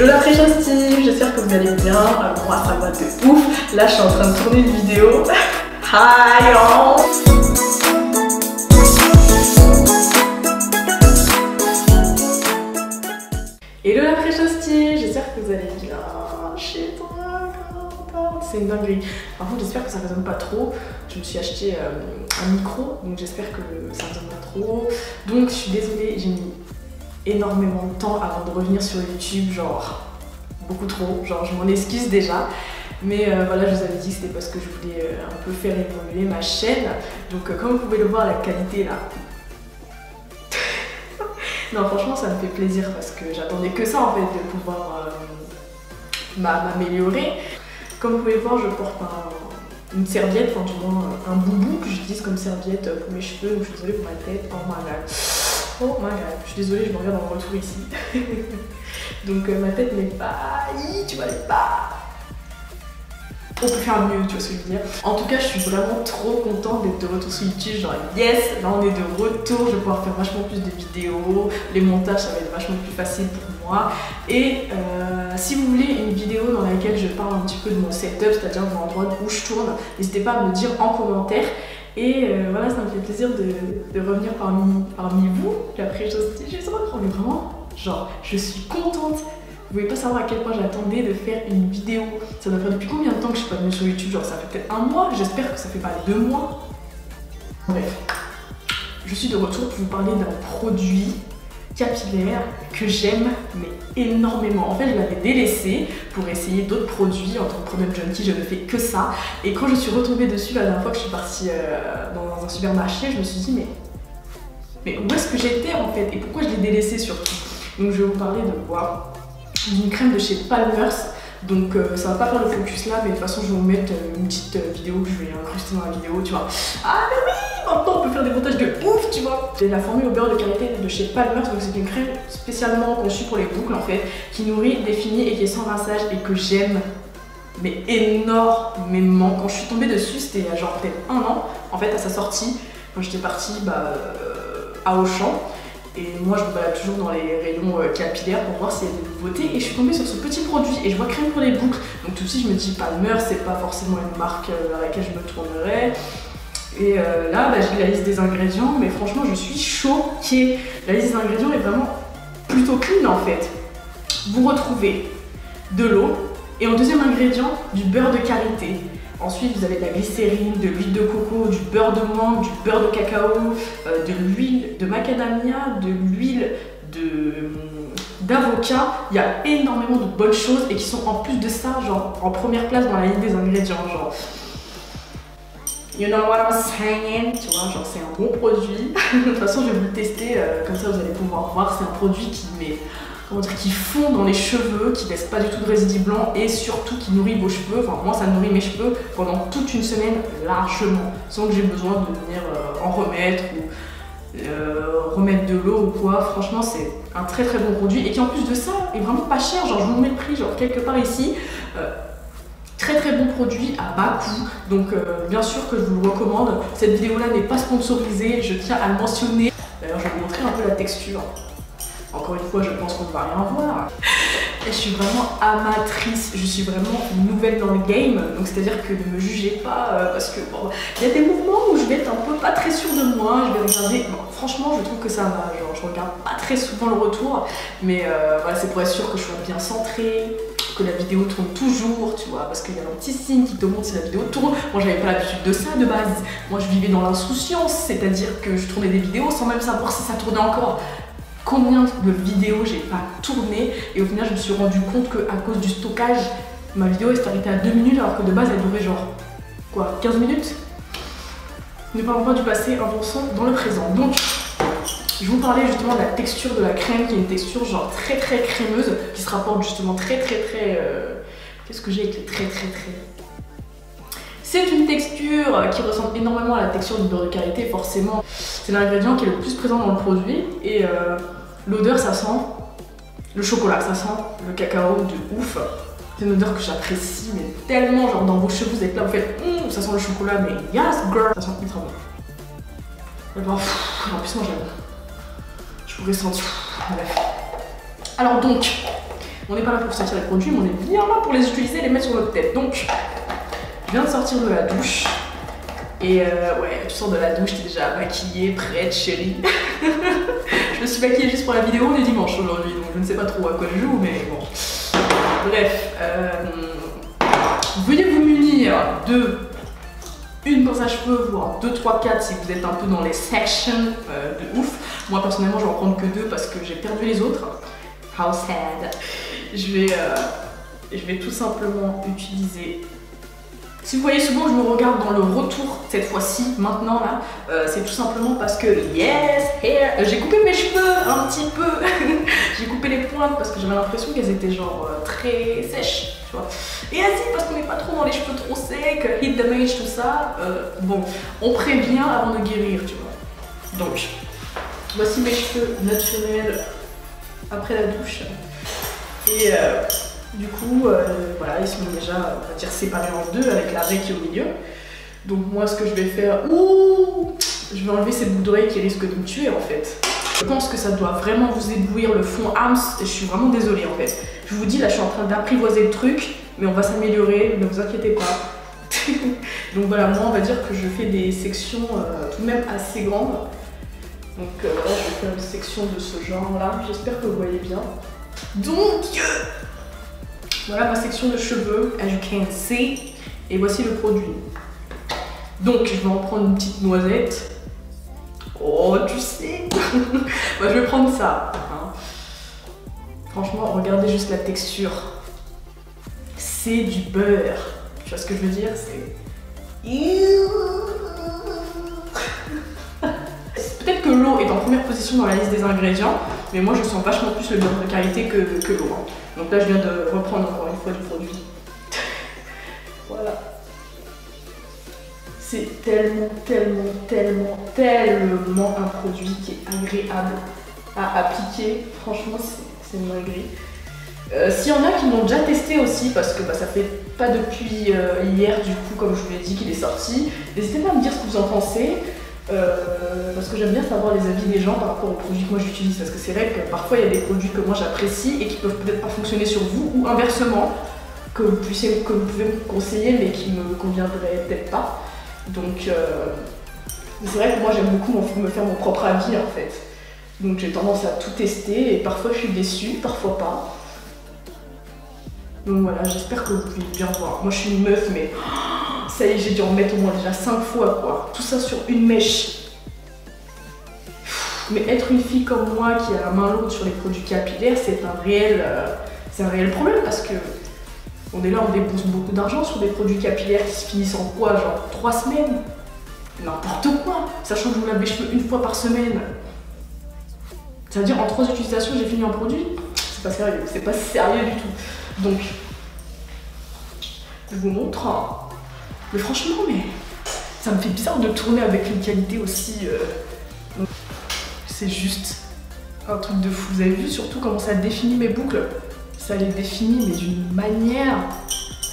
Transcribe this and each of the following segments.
Hello la fraîche hostile, j'espère que vous allez bien. Moi ça va de ouf. Là je suis en train de tourner une vidéo. Hi y'all. Hello la fraîche hostile, j'espère que vous allez bien. Chez toi, c'est une dinguerie. Par contre j'espère que ça résonne pas trop. Je me suis acheté un micro, donc j'espère que ça résonne pas trop. Donc je suis désolée, j'ai mis énormément de temps avant de revenir sur YouTube, genre beaucoup trop, genre je m'en excuse déjà. Mais voilà, je vous avais dit que c'était parce que je voulais un peu faire évoluer ma chaîne. Donc comme vous pouvez le voir, la qualité là... Non franchement ça me fait plaisir parce que j'attendais que ça en fait, de pouvoir m'améliorer. Comme vous pouvez le voir, je porte une serviette, enfin du moins un boubou que j'utilise comme serviette pour mes cheveux. Donc je suis désolée pour ma tête, oh my god. Oh my god, je suis désolée, je me regarde en retour ici. Donc ma tête n'est pas... Tu vois, elle est pas... On peut faire mieux, tu vois ce que je veux dire. En tout cas, je suis vraiment trop contente d'être de retour sur YouTube. Genre yes, là on est de retour, je vais pouvoir faire vachement plus de vidéos. Les montages, ça va être vachement plus facile pour moi. Et si vous voulez une vidéo dans laquelle je parle un petit peu de mon setup, c'est-à-dire de l'endroit où je tourne, n'hésitez pas à me le dire en commentaire. Et voilà, ça me fait plaisir de revenir parmi vous. Puis après, je suis vraiment, genre, je suis contente. Vous pouvez pas savoir à quel point j'attendais de faire une vidéo. Ça doit faire depuis combien de temps que je suis pas venue sur YouTube? Genre, ça fait peut-être un mois. J'espère que ça fait pas 2 mois. Bref, je suis de retour pour vous parler d'un produit capillaire que j'aime mais énormément. En fait, je l'avais délaissé pour essayer d'autres produits. En tant que product junkie, je ne fais que ça. Et quand je suis retombée dessus la dernière fois que je suis partie dans un supermarché, je me suis dit mais où est-ce que j'étais en fait et pourquoi je l'ai délaissé surtout. Donc je vais vous parler de quoi? D'une crème de chez Palmers. Donc ça va pas faire le focus là, mais de toute façon je vais vous mettre une petite vidéo que je vais incruster dans la vidéo, tu vois. Ah mais oui, maintenant on peut faire des montages de ouf, tu vois. C'est la formule au beurre de karité de chez Palmers, donc c'est une crème spécialement conçue pour les boucles en fait, qui nourrit, définit et qui est sans rinçage et que j'aime mais énormément. Quand je suis tombée dessus, c'était il y a genre peut-être 1 an, en fait à sa sortie, quand j'étais partie à Auchan. Et moi je me balade toujours dans les rayons capillaires pour voir s'il y a des nouveautés. Et je suis tombée sur ce petit produit et je vois crème pour les boucles. Donc tout de suite je me dis Palmer, c'est pas forcément une marque vers laquelle je me tournerais. Et là j'ai la liste des ingrédients, mais franchement je suis choquée. La liste des ingrédients est vraiment plutôt clean en fait. Vous retrouvez de l'eau et en deuxième ingrédient du beurre de karité. Ensuite, vous avez de la glycérine, de l'huile de coco, du beurre de mangue, du beurre de cacao, de l'huile de macadamia, de l'huile d'avocat. Il y a énormément de bonnes choses et qui sont en plus de ça, genre en première place dans la liste des ingrédients. Genre, you know what I'm saying? Tu vois, genre c'est un bon produit. De toute façon, je vais vous le tester, comme ça vous allez pouvoir voir. C'est un produit qui fond dans les cheveux, qui laisse pas du tout de résidus blancs et surtout qui nourrit vos cheveux. Enfin moi ça nourrit mes cheveux pendant toute une semaine largement, sans que j'ai besoin de venir en remettre ou remettre de l'eau ou quoi. Franchement c'est un très très bon produit et qui en plus de ça est vraiment pas cher. Genre je vous mets le prix genre quelque part ici. Très très bon produit à bas coût, donc bien sûr que je vous le recommande. Cette vidéo là n'est pas sponsorisée, je tiens à le mentionner. D'ailleurs je vais vous montrer un peu la texture. Encore une fois, je pense qu'on ne va rien voir. Et je suis vraiment amatrice, je suis vraiment nouvelle dans le game, donc c'est-à-dire que ne me jugez pas parce que bon, il y a des mouvements où je vais être un peu pas très sûre de moi, je vais regarder. Bon, franchement, je trouve que ça va, genre je regarde pas très souvent le retour, mais voilà, c'est pour être sûr que je sois bien centrée, que la vidéo tourne toujours, tu vois, parce qu'il y a un petit signe qui te montre si la vidéo tourne. Moi, j'avais pas l'habitude de ça de base. Moi, je vivais dans l'insouciance, c'est-à-dire que je tournais des vidéos sans même savoir si ça tournait encore. Combien de vidéos j'ai pas tourné et au final je me suis rendu compte qu'à cause du stockage ma vidéo elle s'est arrêtée à 2 minutes alors que de base elle durait genre quoi 15 minutes. Ne parlons pas du passé, avançons dans le présent. Donc je vous parlais justement de la texture de la crème qui est une texture genre très très crémeuse qui se rapporte justement très qu'est-ce que j'ai avec les très. C'est une texture qui ressemble énormément à la texture du beurre de karité, forcément. C'est l'ingrédient qui est le plus présent dans le produit. Et l'odeur, ça sent le chocolat, ça sent le cacao de ouf. C'est une odeur que j'apprécie, mais tellement, genre dans vos cheveux, vous êtes là, vous faites ça sent le chocolat, mais yes girl, ça sent ultra bon. Et ben, en plus, moi j'aime. Je pourrais sentir. Bref. Alors donc, On n'est pas là pour sortir les produits, mais on est bien là pour les utiliser et les mettre sur notre tête. Donc, je viens de sortir de la douche. Et ouais, tu sors de la douche, t'es déjà maquillée, prête, chérie. Je me suis maquillée juste pour la vidéo, on est dimanche aujourd'hui, donc je ne sais pas trop à quoi je joue, mais bon. Bref, veuillez vous munir de une pince à cheveux, voire 2, 3, 4 si vous êtes un peu dans les sections de ouf. Moi personnellement, je vais en prendre que 2 parce que j'ai perdu les autres. How sad. Je vais tout simplement utiliser. Si vous voyez souvent, je me regarde dans le retour cette fois-ci, maintenant là, c'est tout simplement parce que yes, hair, j'ai coupé mes cheveux un petit peu. J'ai coupé les pointes parce que j'avais l'impression qu'elles étaient genre très sèches, tu vois. Et ainsi parce qu'on n'est pas trop dans les cheveux trop secs, heat damage, tout ça. Bon, on prévient avant de guérir, tu vois. Donc, voici mes cheveux naturels après la douche. Et du coup, voilà, ils sont déjà, on va dire, séparés en 2 avec la raie qui est au milieu. Donc moi, ce que je vais faire, je vais enlever ces boucles d'oreilles qui risquent de me tuer en fait. Je pense que ça doit vraiment vous éblouir le fond arms et je suis vraiment désolée en fait. Je vous dis, là, je suis en train d'apprivoiser le truc, mais on va s'améliorer, ne vous inquiétez pas. Donc voilà, moi, on va dire que je fais des sections tout de même assez grandes. Donc voilà, je vais faire une section de ce genre-là. J'espère que vous voyez bien. Donc, voilà ma section de cheveux, as you can see. Et voici le produit. Donc, je vais en prendre une petite noisette. Oh, tu sais. Bah, je vais prendre ça. Hein. Franchement, regardez juste la texture. C'est du beurre. Tu vois ce que je veux dire? C'est... Peut-être que l'eau est en première position dans la liste des ingrédients, mais moi je sens vachement plus le beurre de qualité que l'eau. Hein. Donc là, je viens de reprendre encore une fois du produit. Voilà. C'est tellement un produit qui est agréable à appliquer. Franchement, c'est une dinguerie. S'il y en a qui l'ont déjà testé aussi, parce que ça fait pas depuis hier, du coup, comme je vous l'ai dit, qu'il est sorti, n'hésitez pas à me dire ce que vous en pensez. Parce que j'aime bien savoir les avis des gens par rapport aux produits que moi j'utilise, parce que c'est vrai que parfois il y a des produits que moi j'apprécie et qui peuvent peut-être pas fonctionner sur vous, ou inversement, que vous pouvez me conseiller mais qui me conviendraient peut-être pas. Donc c'est vrai que moi j'aime beaucoup me faire mon propre avis en fait. Donc j'ai tendance à tout tester et parfois je suis déçue, parfois pas. Donc voilà, j'espère que vous pouvez bien voir. Moi je suis une meuf mais... Ça y est, j'ai dû en mettre au moins déjà 5 fois quoi. Tout ça sur une mèche. Mais être une fille comme moi qui a la main lourde sur les produits capillaires, c'est un réel problème parce que on est là, on débourse beaucoup d'argent sur des produits capillaires qui se finissent en quoi, genre 3 semaines. N'importe quoi. Sachant que je me lave les cheveux une fois par semaine. Ça veut dire en 3 utilisations, j'ai fini un produit. C'est pas sérieux, c'est pas sérieux du tout. Donc, je vous montre. Mais franchement, ça me fait bizarre de tourner avec une qualité aussi... C'est juste un truc de fou. Vous avez vu surtout comment ça définit mes boucles? Ça les définit, mais d'une manière...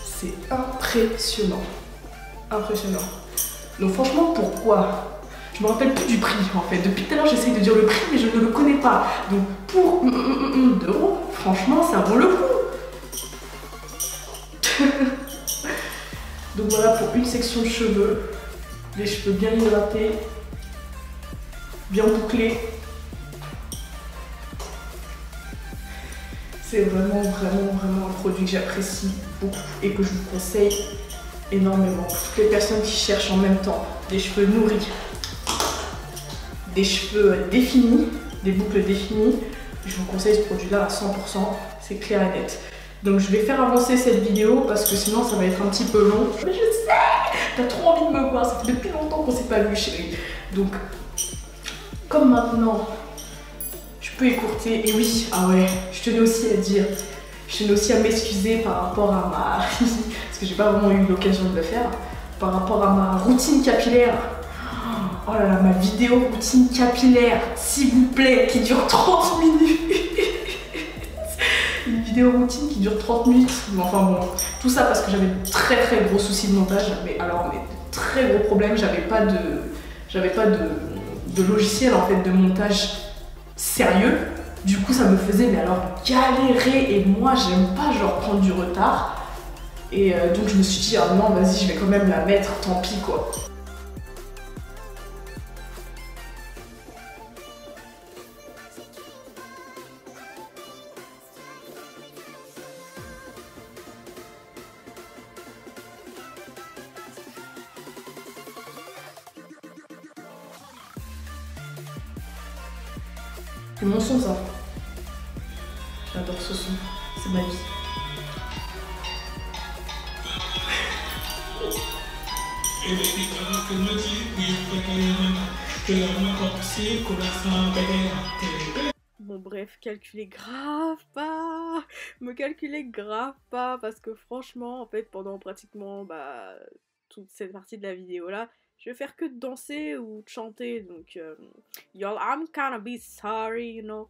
C'est impressionnant. Impressionnant. Donc franchement, pourquoi? Je me rappelle plus du prix en fait. Depuis tout à l'heure, j'essaye de dire le prix, mais je ne le connais pas. Donc pour 2 €, franchement, ça vaut le coup. Donc voilà pour une section de cheveux, les cheveux bien hydratés, bien bouclés. C'est vraiment un produit que j'apprécie beaucoup et que je vous conseille énormément. Pour toutes les personnes qui cherchent en même temps des cheveux nourris, des cheveux définis, des boucles définies, je vous conseille ce produit-là à 100%, c'est clair et net. Donc je vais faire avancer cette vidéo parce que sinon ça va être un petit peu long. Mais je sais, t'as trop envie de me voir, ça fait depuis longtemps qu'on s'est pas vu chérie. Donc, comme maintenant, je peux écourter. Et oui, ah ouais, je tenais aussi à dire, je tenais aussi à m'excuser par rapport à ma... parce que j'ai pas vraiment eu l'occasion de le faire. Par rapport à ma routine capillaire. Oh là là, ma vidéo routine capillaire, s'il vous plaît, qui dure 30 minutes. Une vidéo routine qui dure 30 minutes. Mais enfin bon, tout ça parce que j'avais de très gros soucis de montage. Mais très gros problèmes. J'avais pas de logiciel en fait de montage sérieux. Du coup ça me faisait mais alors galérer et moi j'aime pas genre prendre du retard. Et donc je me suis dit ah non vas-y je vais quand même la mettre, tant pis quoi. C'est mon son ça. J'adore ce son, c'est ma vie. Bon bref, calculez grave pas, me calculez grave pas parce que franchement en fait pendant pratiquement toute cette partie de la vidéo là, je vais faire que de danser ou de chanter donc y'all I'm kinda be sorry you know.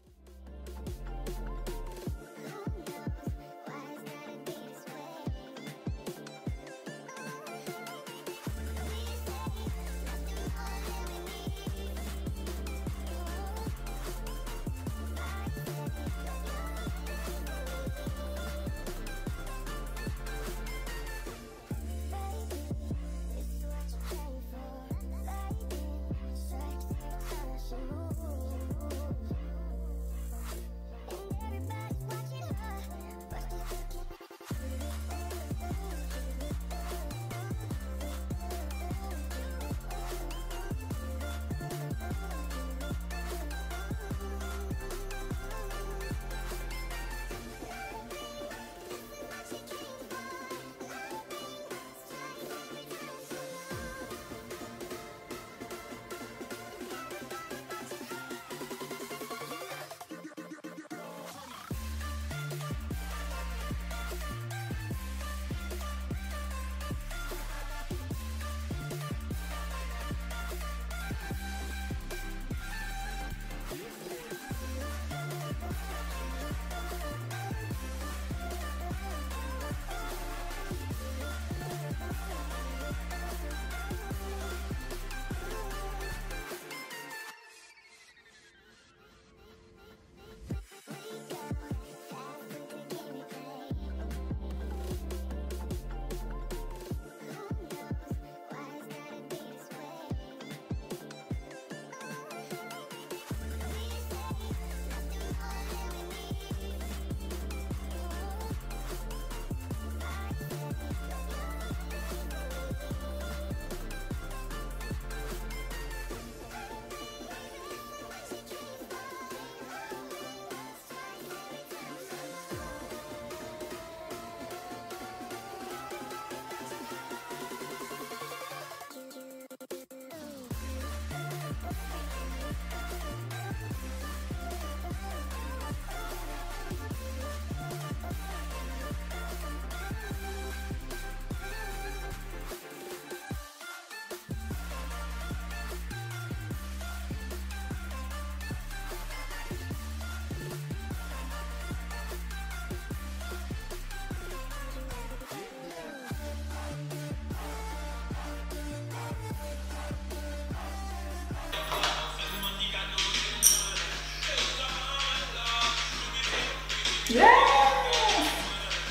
Yeah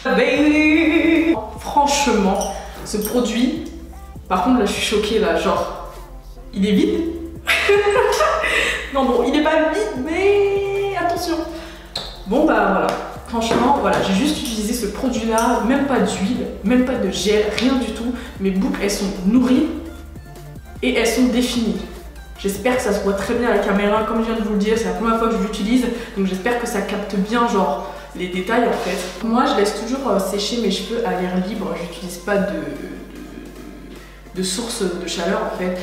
baby. Franchement, ce produit, par contre là je suis choquée là, genre, il est vide. Non bon, il est pas vide, mais attention. Bon bah voilà, franchement voilà, j'ai juste utilisé ce produit là, même pas d'huile, même pas de gel, rien du tout. Mes boucles elles sont nourries et elles sont définies. J'espère que ça se voit très bien à la caméra, comme je viens de vous le dire, c'est la première fois que je l'utilise, donc j'espère que ça capte bien genre les détails en fait. Moi je laisse toujours sécher mes cheveux à l'air libre, j'utilise pas de source de chaleur en fait,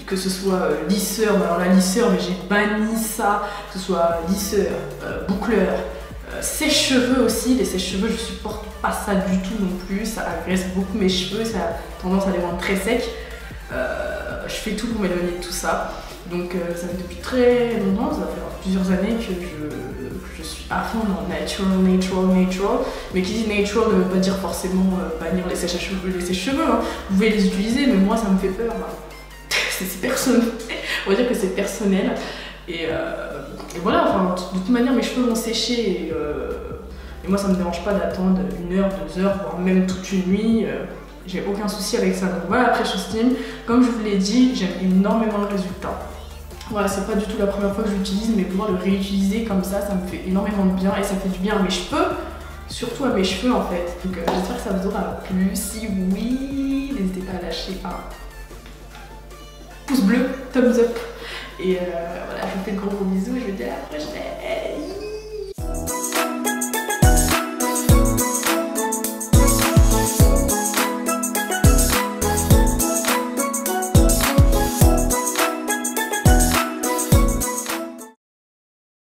que ce soit lisseur, alors la lisseur mais j'ai banni ça, que ce soit lisseur, boucleur, sèche-cheveux aussi, les sèche-cheveux je supporte pas ça du tout non plus, ça agresse beaucoup mes cheveux, ça a tendance à les rendre très secs. Je fais tout pour m'éloigner de tout ça. Donc ça fait depuis très longtemps, ça fait plusieurs années que je suis à fond dans natural. Mais qui dit natural ne veut pas dire forcément bannir les sèche-cheveux, hein. Vous pouvez les utiliser, mais moi ça me fait peur. C'est personnel. On va dire que c'est personnel. Et voilà, enfin, de toute manière mes cheveux vont sécher et moi ça me dérange pas d'attendre 1 heure, 2 heures, voire même toute une nuit. J'ai aucun souci avec ça. Donc voilà, après Shostime, comme je vous l'ai dit, j'aime énormément le résultat. Voilà, c'est pas du tout la première fois que je l'utilise, mais pouvoir le réutiliser comme ça me fait énormément de bien et ça fait du bien à mes cheveux, surtout à mes cheveux en fait. Donc j'espère que ça vous aura plu. Si oui, n'hésitez pas à lâcher un pouce bleu, thumbs up. Et voilà, je vous fais de gros bisous et je vous dis à la prochaine.